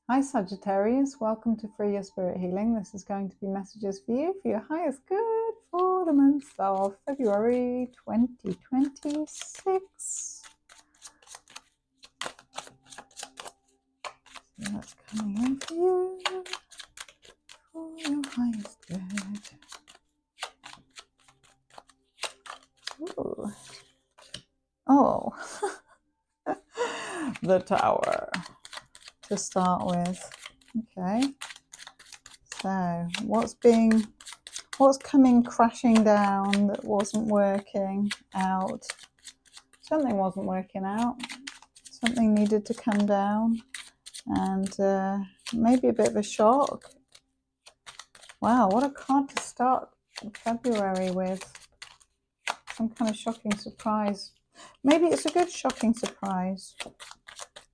Hi Sagittarius, welcome to Free Your Spirit Healing. This is going to be messages for you for your highest good for the month of February 2026. So that's coming in for you for your highest good. Ooh. Oh, the Tower to start with. Okay, so what's coming crashing down that wasn't working out? Something wasn't working out. Something needed to come down, and maybe a bit of a shock. Wow, what a card to start February with. Some kind of shocking surprise. Maybe it's a good shocking surprise.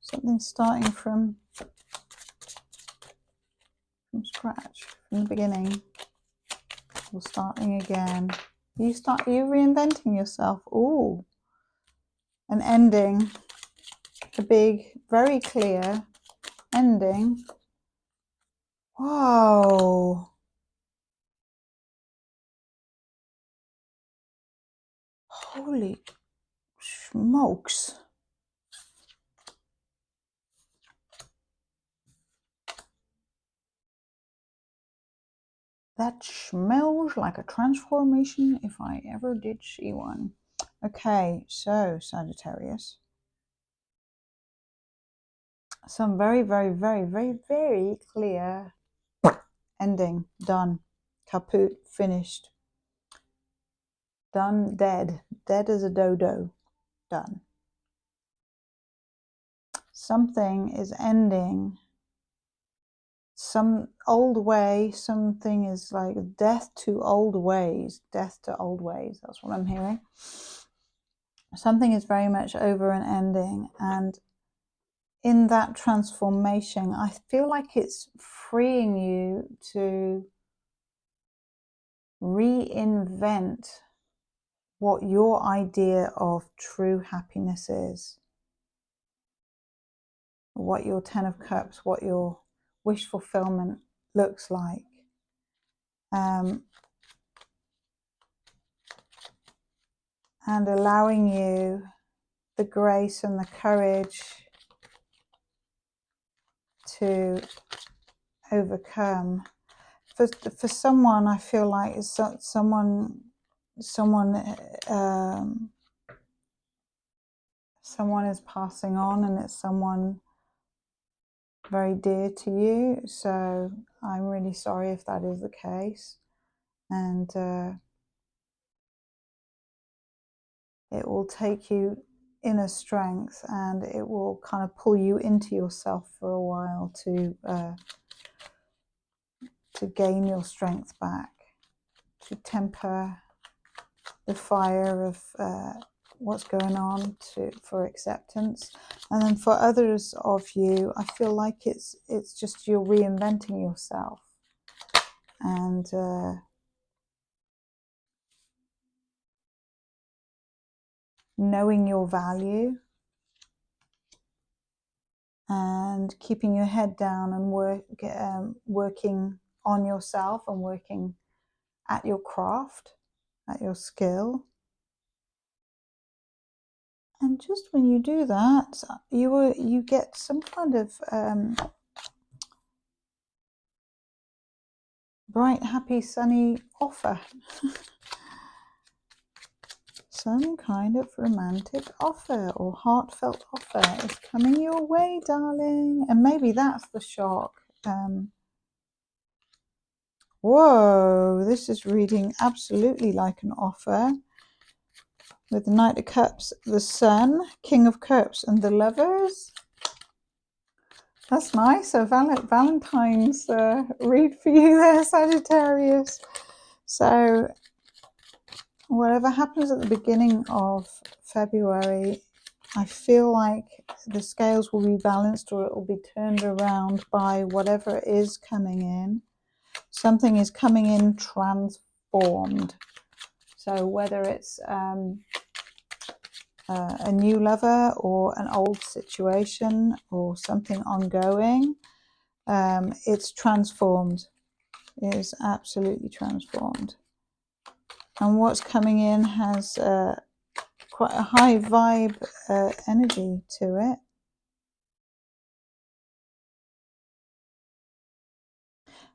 Something starting from scratch, from the beginning, or starting again. You reinventing yourself. Ooh, an ending, a big, very clear ending. Whoa. Holy smokes. That smells like a transformation if I ever did see one. Okay, so Sagittarius. Some very, very, very, very, very clear ending. Done. Kaput. Finished. Done. Dead. Dead as a dodo. Done. Something is ending. Some old way. Something is like death to old ways. Death to old ways. That's what I'm hearing. Something is very much over and ending, and in that transformation, I feel like it's freeing you to reinvent what your idea of true happiness is, what your 10 of Cups, what your wish fulfillment looks like. And allowing you the grace and the courage to overcome. For someone, I feel like it's someone is passing on, and it's someone very dear to you. So I'm really sorry if that is the case, and it will take you inner strength, and it will kind of pull you into yourself for a while to gain your strength back, to temper the fire of what's going on, for acceptance. And then for others of you, I feel like it's just you're reinventing yourself, and knowing your value, and keeping your head down, and working on yourself, and working at your craft, at your skill. And just when you do that, you get some kind of bright, happy, sunny offer. Some kind of romantic offer or heartfelt offer is coming your way, darling. And maybe that's the shock. Whoa, this is reading absolutely like an offer. With the Knight of Cups, the Sun, King of Cups, and the Lovers. That's nice. A Valentine's read for you there, Sagittarius. So whatever happens at the beginning of February, I feel like the scales will be balanced, or it will be turned around by whatever is coming in. Something is coming in transformed. So whether it's a new lover, or an old situation, or something ongoing, it's transformed. It is absolutely transformed. And what's coming in has quite a high vibe energy to it.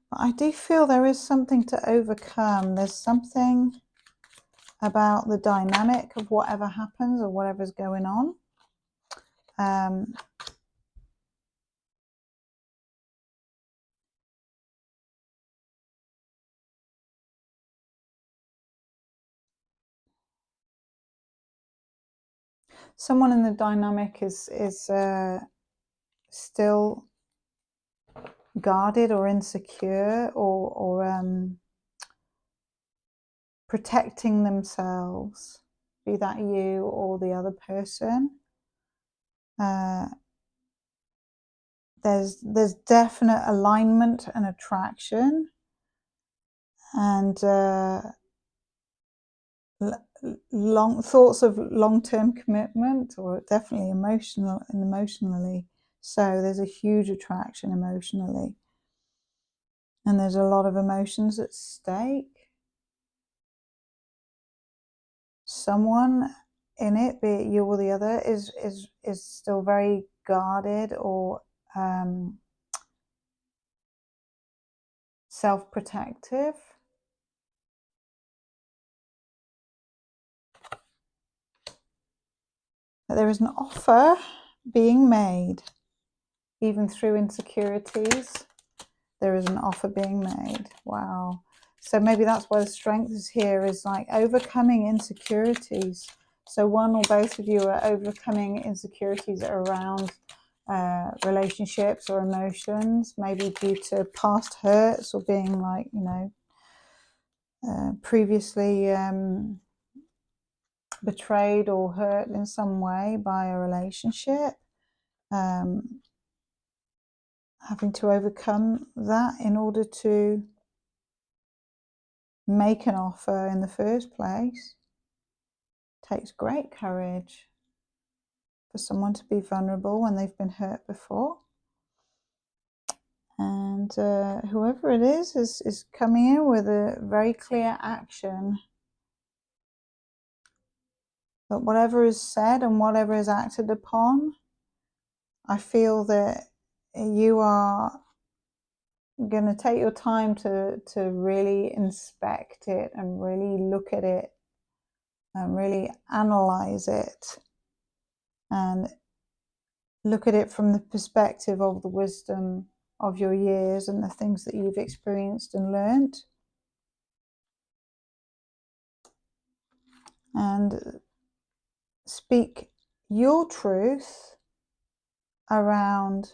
But I do feel there is something to overcome. There's something about the dynamic of whatever happens or whatever's going on. Someone in the dynamic is still guarded or insecure or protecting themselves, be that you or the other person. There's definite alignment and attraction, and long thoughts of long-term commitment, or definitely emotionally. So there's a huge attraction emotionally, and there's a lot of emotions at stake. Someone in it, be it you or the other, is still very guarded or self-protective. But there is an offer being made, even through insecurities. There is an offer being made. Wow. So maybe that's why the strength is here, is like overcoming insecurities. So one or both of you are overcoming insecurities around relationships or emotions, maybe due to past hurts or being like, you know, previously betrayed or hurt in some way by a relationship. Having to overcome that in order to make an offer in the first place takes great courage for someone to be vulnerable when they've been hurt before. And whoever it is coming in with a very clear action. But whatever is said and whatever is acted upon, I feel that you are going to take your time to really inspect it and really look at it and really analyze it and look at it from the perspective of the wisdom of your years and the things that you've experienced and learned, and speak your truth around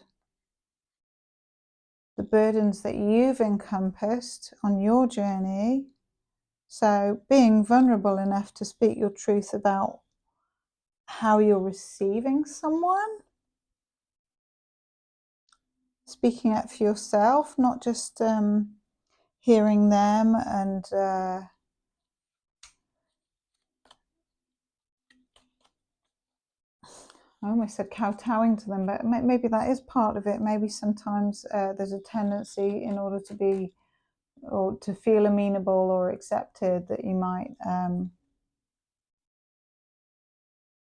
the burdens that you've encompassed on your journey. So being vulnerable enough to speak your truth about how you're receiving someone, speaking up for yourself, not just hearing them and I almost said kowtowing to them, but maybe that is part of it. Maybe sometimes there's a tendency, in order to be or to feel amenable or accepted, that you might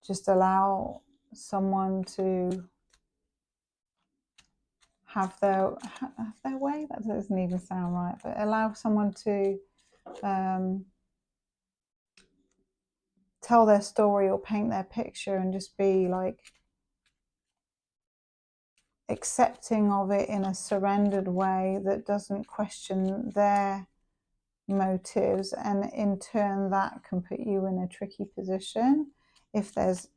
just allow someone to have their way. That doesn't even sound right, but allow someone to tell their story or paint their picture and just be like accepting of it in a surrendered way that doesn't question their motives, and in turn that can put you in a tricky position if there's.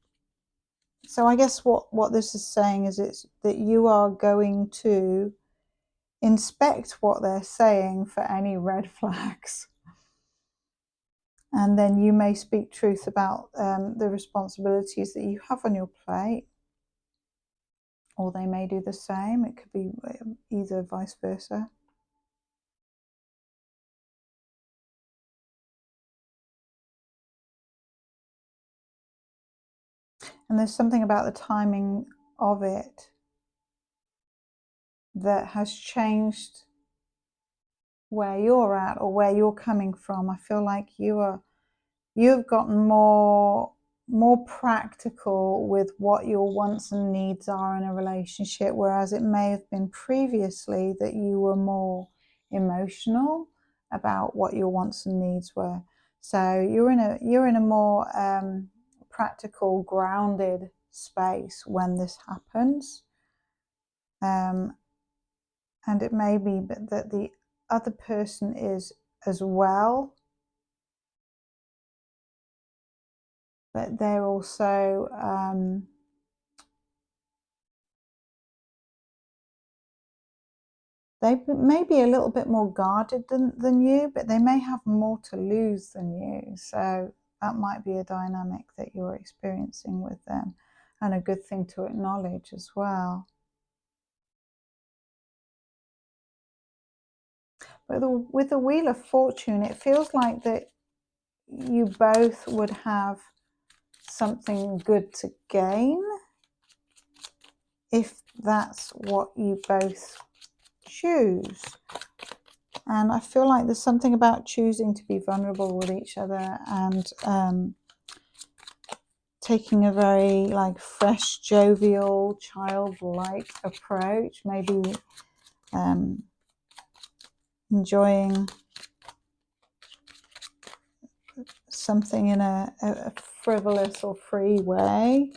So I guess what this is saying is it's that you are going to inspect what they're saying for any red flags, and then you may speak truth about the responsibilities that you have on your plate, or they may do the same. It could be either, vice versa. And there's something about the timing of it that has changed where you're at or where you're coming from. I feel like you've gotten more practical with what your wants and needs are in a relationship, whereas it may have been previously that you were more emotional about what your wants and needs were. So you're in a more practical, grounded space when this happens, and it may be that the other person is as well, but they're also they may be a little bit more guarded than you, but they may have more to lose than you. So that might be a dynamic that you're experiencing with them, and a good thing to acknowledge as well. But with the Wheel of Fortune, it feels like that you both would have something good to gain if that's what you both choose. And I feel like there's something about choosing to be vulnerable with each other and taking a very like fresh, jovial, childlike approach, maybe enjoying something in a frivolous or free way.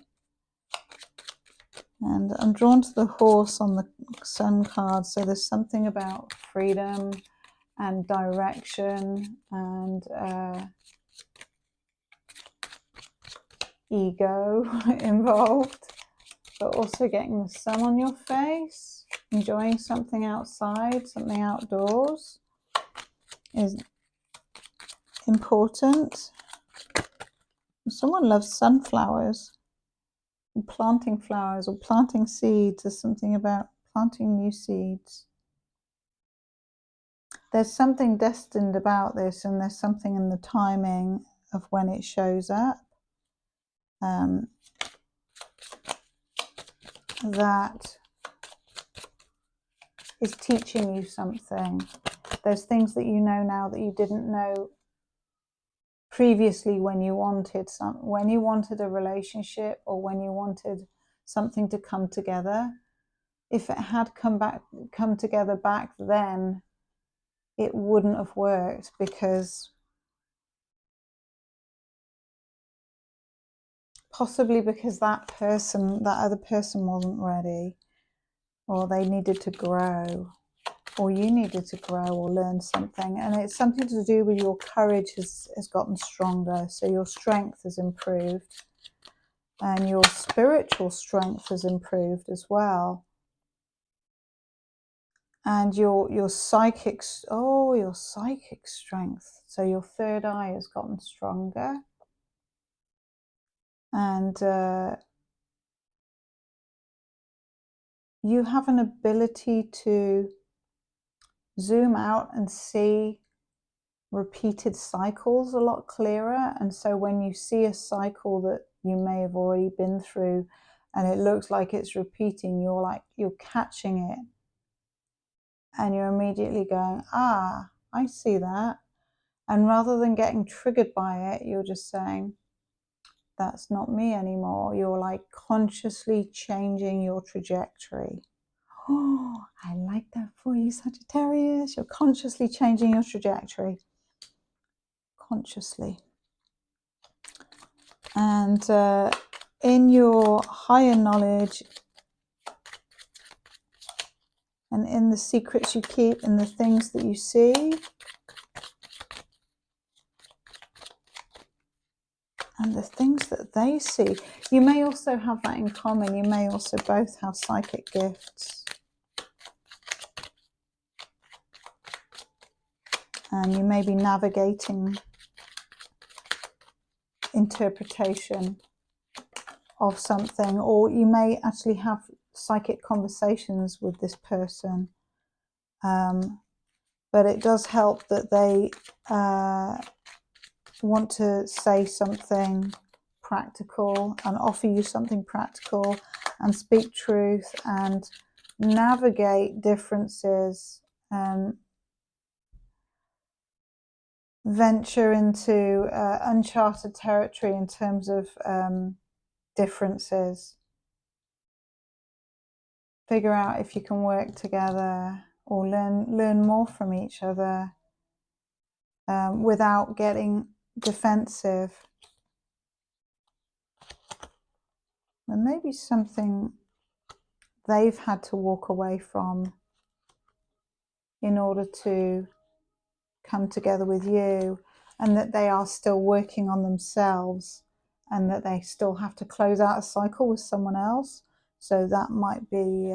And I'm drawn to the horse on the Sun card, so there's something about freedom and direction and ego involved, but also getting the sun on your face, enjoying something outside, something outdoors is important. Someone loves sunflowers, or planting flowers, or planting seeds. There's something about planting new seeds. There's something destined about this, and there's something in the timing of when it shows up that is teaching you something. There's things that you know now that you didn't know previously when you wanted a relationship, or when you wanted something to come together. If it had come together back then, it wouldn't have worked, possibly because that other person wasn't ready, or they needed to grow, or you needed to grow or learn something. And it's something to do with your courage has gotten stronger, so your strength has improved, and your spiritual strength has improved as well. And your psychic strength, so your third eye has gotten stronger, and you have an ability to zoom out and see repeated cycles a lot clearer. And so when you see a cycle that you may have already been through and it looks like it's repeating, you're catching it, and you're immediately going, I see that. And rather than getting triggered by it, you're just saying, that's not me anymore. You're like consciously changing your trajectory. Oh, I like that for you, Sagittarius. You're consciously changing your trajectory. Consciously. And in your higher knowledge and in the secrets you keep and the things that you see and the things that they see, you may also have that in common. You may also both have psychic gifts. And you may be navigating interpretation of something, or you may actually have psychic conversations with this person. But it does help that they want to say something practical and offer you something practical and speak truth and navigate differences and venture into uncharted territory in terms of differences. Figure out if you can work together or learn more from each other without getting defensive. And maybe something they've had to walk away from in order to come together with you, and that they are still working on themselves, and that they still have to close out a cycle with someone else. So that might be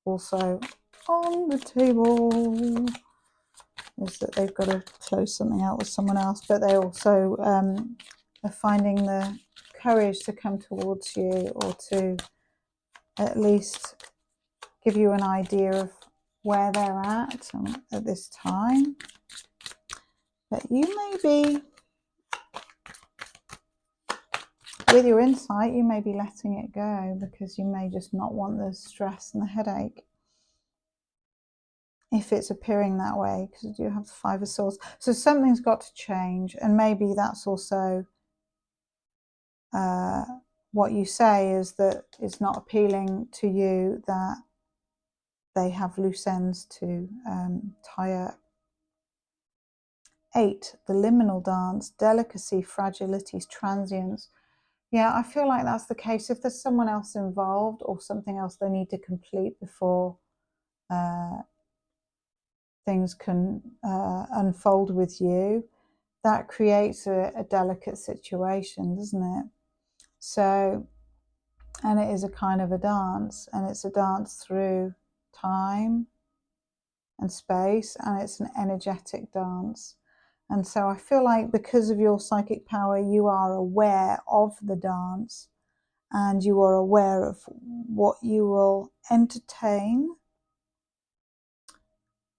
also on the table, is that they've got to close something out with someone else, but they also are finding the courage to come towards you, or to at least give you an idea of where they're at this time. But you may be, with your insight, you may be letting it go because you may just not want the stress and the headache, if it's appearing that way, because you have the Five of Swords. So something's got to change, and maybe that's also what you say, is that it's not appealing to you that they have loose ends to tie up. 8, the liminal dance, delicacy, fragilities, transience. Yeah, I feel like that's the case. If there's someone else involved or something else they need to complete before things can unfold with you, that creates a delicate situation, doesn't it? So, and it is a kind of a dance, and it's a dance through time and space, and it's an energetic dance. And so I feel like because of your psychic power, you are aware of the dance, and you are aware of what you will entertain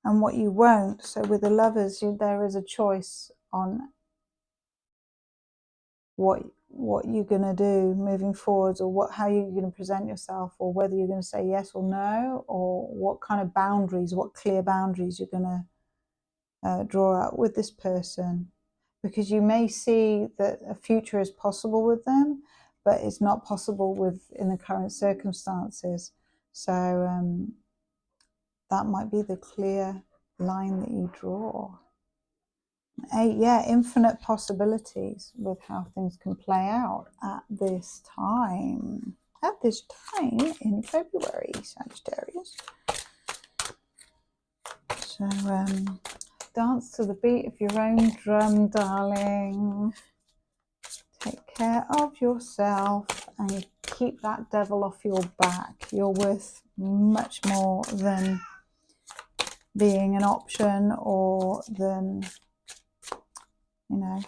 and what you won't. So with the Lovers, there is a choice on what you're going to do moving forwards, or how you're going to present yourself, or whether you're going to say yes or no, or what kind of boundaries, what clear boundaries you're going to draw out with this person. Because you may see that a future is possible with them, but it's not possible in the current circumstances. So that might be the clear line that you draw. 8, yeah, infinite possibilities with how things can play out at this time. At this time in February, Sagittarius. So dance to the beat of your own drum, darling. Take care of yourself and keep that devil off your back. You're worth much more than being an option, or than, you know,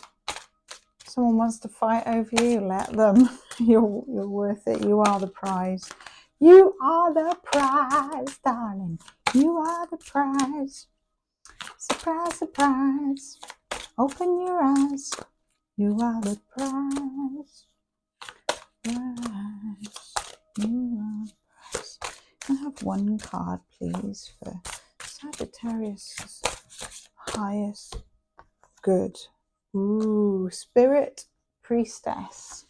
someone wants to fight over you, let them. You're worth it. You are the prize. You are the prize, darling. You are the prize. Surprise, surprise. Open your eyes. You are the prize. Prize. You are the prize. Can I have one card, please, for Sagittarius' highest good? Ooh, Spirit Priestess.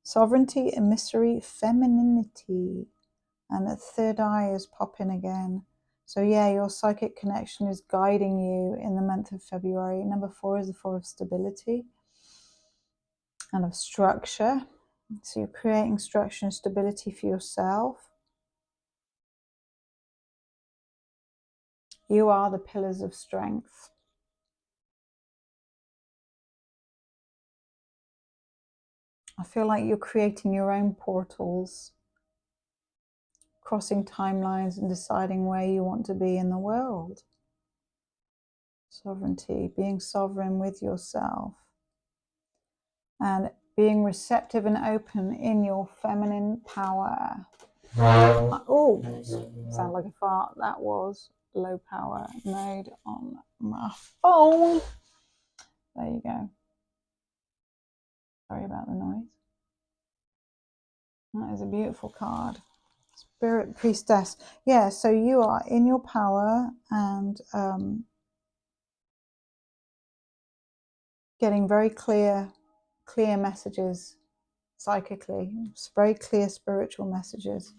Sovereignty, emissary, femininity. And a third eye is popping again. So yeah, your psychic connection is guiding you in the month of February. Number 4 is the 4 of stability and of structure. So you're creating structure and stability for yourself. You are the pillars of strength. I feel like you're creating your own portals, crossing timelines and deciding where you want to be in the world. Sovereignty, being sovereign with yourself, and being receptive and open in your feminine power. Oh, sound like a fart. That was low power mode on my phone. There you go. Sorry about the noise. That is a beautiful card. It's Spirit Priestess. Yeah, so you are in your power and getting very clear messages psychically. It's very clear spiritual messages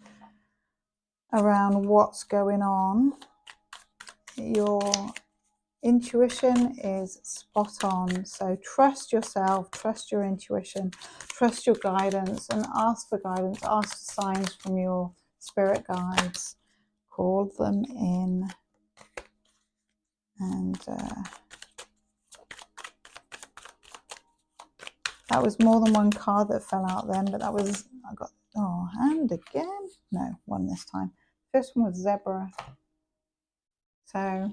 around what's going on. Your intuition is spot on. So trust yourself, trust your intuition, trust your guidance, and ask for guidance, ask for signs from your spirit guides. Call them in. And that was more than one card that fell out then, but that was, I got, oh, and again, no, one this time. First one was zebra. So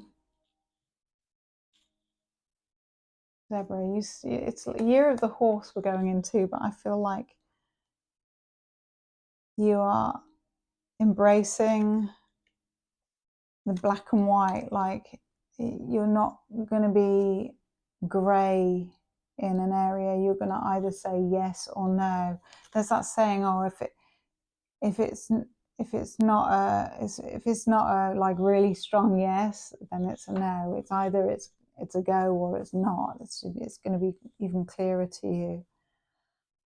zebra, you see, it's a year of the horse we're going into, but I feel like you are embracing the black and white. Like you're not going to be grey in an area. You're going to either say yes or no. There's that saying, oh, if it's not a like really strong yes, then it's a no. It's either it's a go or it's not. It's going to be even clearer to you.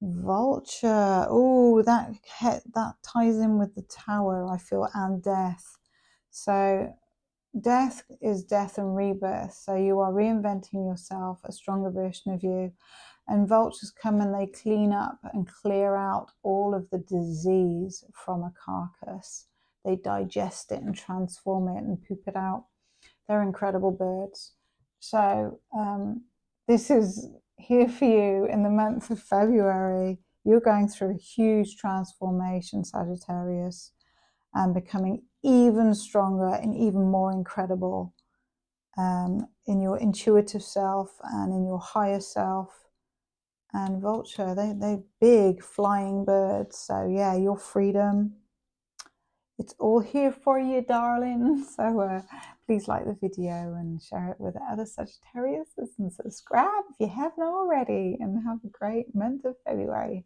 Vulture. Oh, that ties in with the Tower, I feel, and death. So death is death and rebirth. So you are reinventing yourself, a stronger version of you. And vultures come and they clean up and clear out all of the disease from a carcass. They digest it and transform it and poop it out. They're incredible birds. So this is here for you in the month of February. You're going through a huge transformation, Sagittarius, and becoming even stronger and even more incredible in your intuitive self and in your higher self. And vulture, they're big flying birds. So yeah, your freedom, it's all here for you, darling. So please like the video and share it with other Sagittarius and subscribe if you haven't already. And have a great month of February.